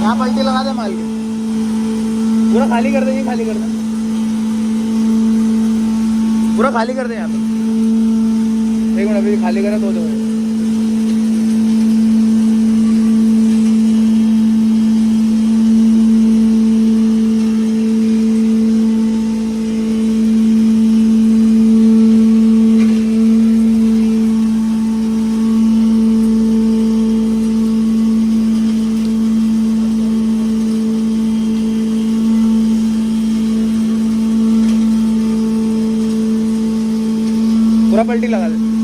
यहाँ पलटी लगा दे माल के, पूरा खाली कर दे, ये खाली कर दे, पूरा खाली कर दे यहाँ पे। एक मिनट अभी खाली करा तो दो। पूरा पलटी लगा दे।